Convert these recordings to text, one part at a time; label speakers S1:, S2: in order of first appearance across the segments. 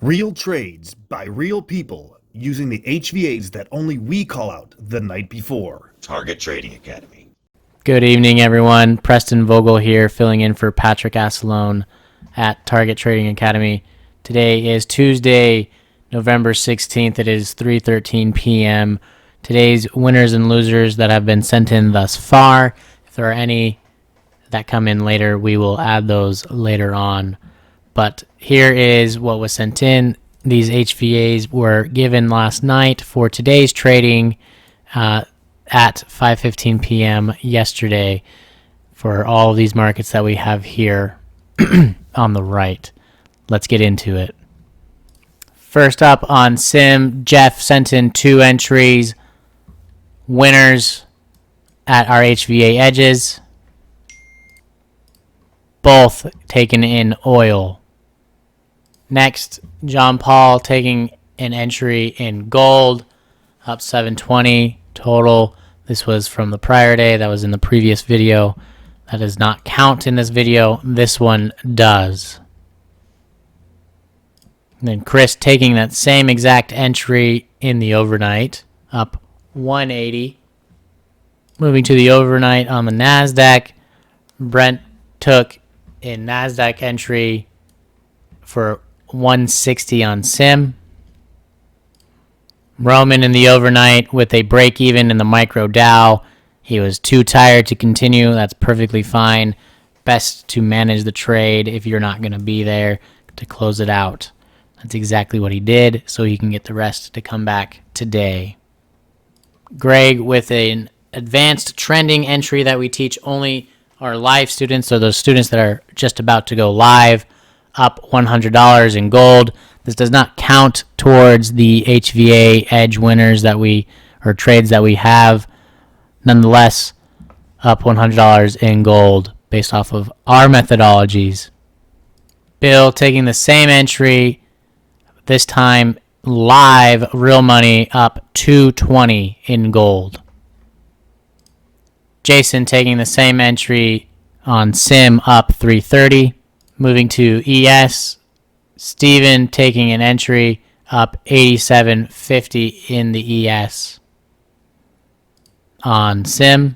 S1: Real trades by real people using the HVAs that only we call out the night before.
S2: Target Trading Academy.
S3: Good evening, everyone. Preston Vogel here, filling in for Patrick Assalone at Target Trading Academy. Today is Tuesday, November 16th. It is 3:13 p.m. Today's winners and losers that have been sent in thus far. If there are any that come in later, we will add those later on. But here is what was sent in. These HVAs were given last night for today's trading at 5:15 p.m. yesterday for all of these markets that we have here on the right. Let's get into it. First up on Sim, Jeff sent in 2 entries. Winners at our HVA edges. Both taken in oil. Next, John Paul taking an entry in gold, up 720 total. This was from the prior day. That was in the previous video. That does not count in this video. This one does. And then Chris taking that same exact entry in the overnight, up 180. Moving to the overnight on the NASDAQ, Brent took a NASDAQ entry for 160 on Sim. Roman in the overnight with a break even in the micro Dow. He was too tired to continue. That's perfectly fine. Best to manage the trade if you're not going to be there to close it out. That's exactly what he did, so he can get the rest to come back today. Greg with an advanced trending entry that we teach only our live students, so those students that are just about to go live, up $100 in gold. This does not count towards the HVA edge winners that or trades that we have. Nonetheless, up $100 in gold based off of our methodologies. Bill taking the same entry, this time live, real money, up $220 in gold. Jason taking the same entry on Sim, up $330. Moving to ES, Steven taking an entry, up $87.50 in the ES. On Sim,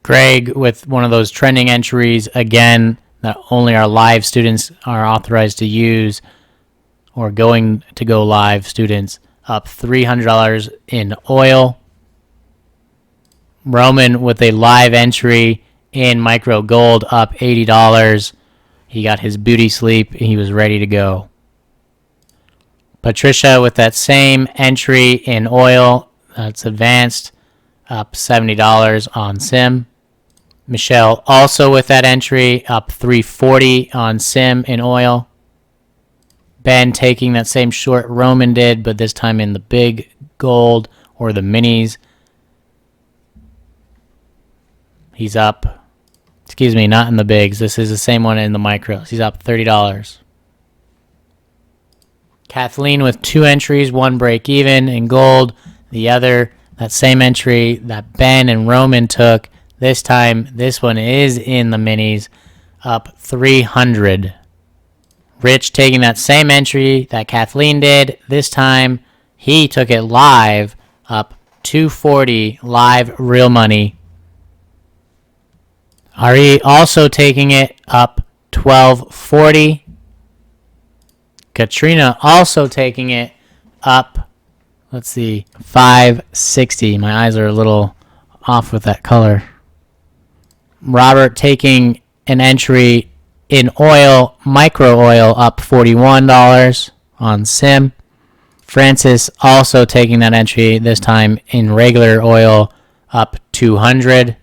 S3: Greg with one of those trending entries, again, that only our live students are authorized to use, or going to go live students, up $300 in oil. Roman with a live entry in micro gold, up $80. He got his booty sleep. He was ready to go. Patricia with that same entry in oil. That's advanced, up $70 on Sim. Michelle also with that entry, up $340 on Sim in oil. Ben taking that same short Roman did, but this time in the big gold or the minis. He's up. Excuse me, not in the bigs. This is the same one in the micros. He's up $30. Kathleen with 2 entries, one break even in gold. The other, that same entry that Ben and Roman took. This time, this one is in the minis, up $300. Rich taking that same entry that Kathleen did. This time, he took it live, up $240, live real money. Ari also taking it, up $12.40. Katrina also taking it, up, let's see, $5.60. My eyes are a little off with that color. Robert taking an entry in oil, micro oil, up $41 on Sim. Francis also taking that entry, this time in regular oil, up $200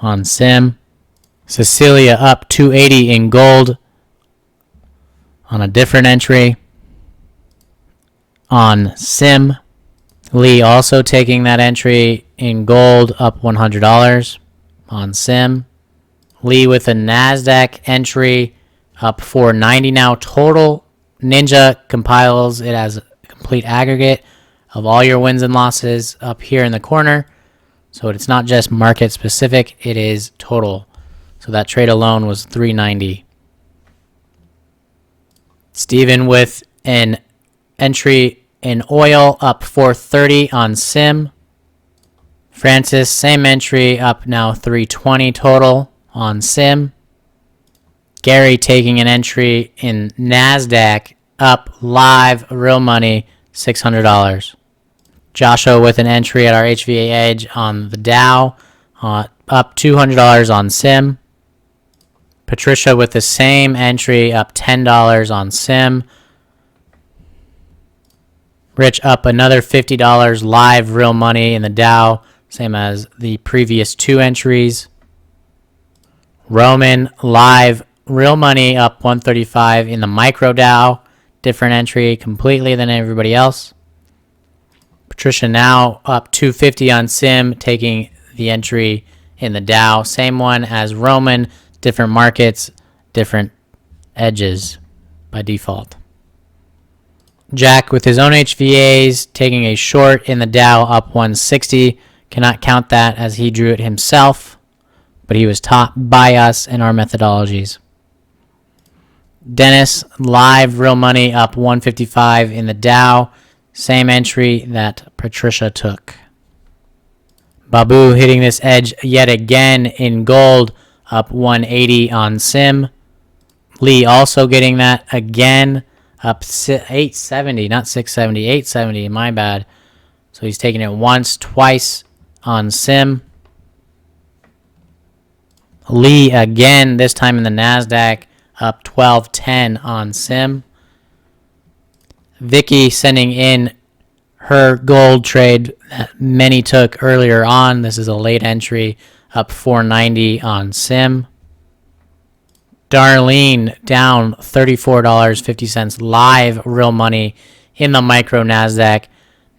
S3: on Sim. Cecilia up $280 in gold on a different entry on Sim. Lee also taking that entry in gold, up $100 on Sim. Lee with a NASDAQ entry, up $490 now total. Ninja compiles it as a complete aggregate of all your wins and losses up here in the corner. So it's not just market specific, it is total. So that trade alone was $390. Steven with an entry in oil up 430 on sim. Francis, same entry, up now 320 total on sim. Gary taking an entry in NASDAQ, up live, real money, $600. Joshua with an entry at our HVA Edge on the Dow, up $200 on sim. Patricia with the same entry, up $10 on sim. Rich up another $50 live, real money in the Dow, same as the previous two entries. Roman live, real money up 135 in the micro Dow, different entry completely than everybody else. Patricia now up 250 on sim, taking the entry in the Dow, same one as Roman, different markets, different edges by default. Jack with his own HVAs taking a short in the Dow, up 160. Cannot count that as he drew it himself, but he was taught by us in our methodologies. Dennis, live, real money, up 155 in the Dow, same entry that Patricia took. Babu hitting this edge yet again in gold, up 180 on sim. Lee also getting that again, up 870, not 670, 870, my bad. So he's taking it once, twice on sim. Lee again, this time in the NASDAQ, up 1210 on sim. Vicky sending in her gold trade that many took earlier on. This is a late entry, up 490 on sim. Darlene down $34.50 live, real money in the micro NASDAQ.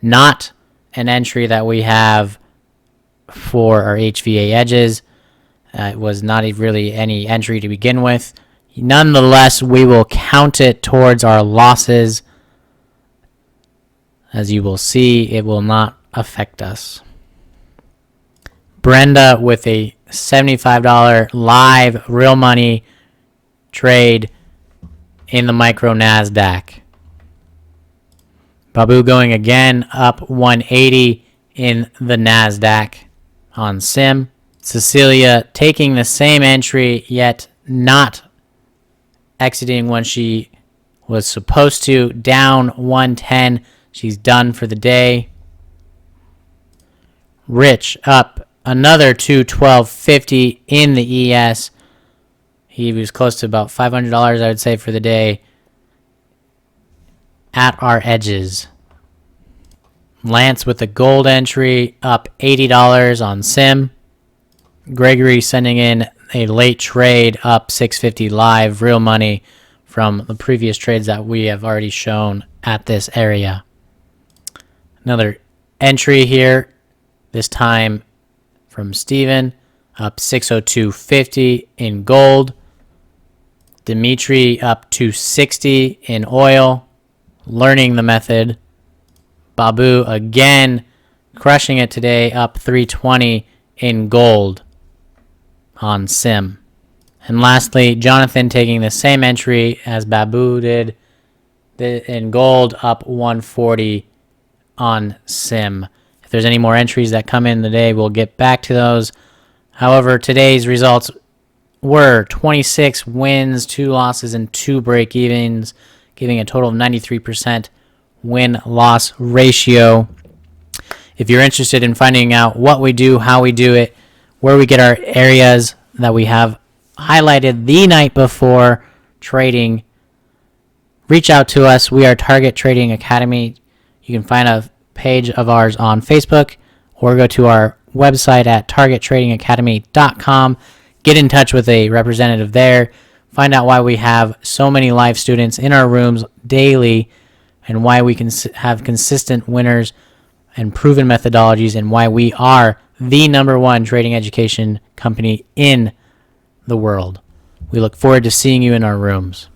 S3: Not an entry that we have for our HVA edges. It was not really any entry to begin with. Nonetheless, we will count it towards our losses. As you will see, it will not affect us. Brenda with a $75 live real money trade in the micro NASDAQ. Babu going again, up 180 in the NASDAQ on sim. Cecilia taking the same entry, yet not exiting when she was supposed to, down 110. She's done for the day. Rich up another $212.50 in the ES. He was close to about $500, I would say, for the day at our edges. Lance with the gold entry, up $80 on sim. Gregory sending in a late trade, up $650 live, real money from the previous trades that we have already shown at this area. Another entry here, this time from Steven, up $602.50 in gold. Dimitri up $260 in oil, learning the method. Babu again crushing it today, up $320 in gold on sim. And lastly, Jonathan taking the same entry as Babu did in gold, up $140 on sim. If there's any more entries that come in today, we'll get back to those. However, today's results were 26 wins, 2 losses, and 2 break-evens, giving a total of 93% win-loss ratio. If you're interested in finding out what we do, how we do it, where we get our areas that we have highlighted the night before trading, reach out to us. We are Target Trading Academy. You can find a page of ours on Facebook or go to our website at targettradingacademy.com. Get in touch with a representative there. Find out why we have so many live students in our rooms daily and why we can have consistent winners and proven methodologies and why we are the #1 trading education company in the world. We look forward to seeing you in our rooms.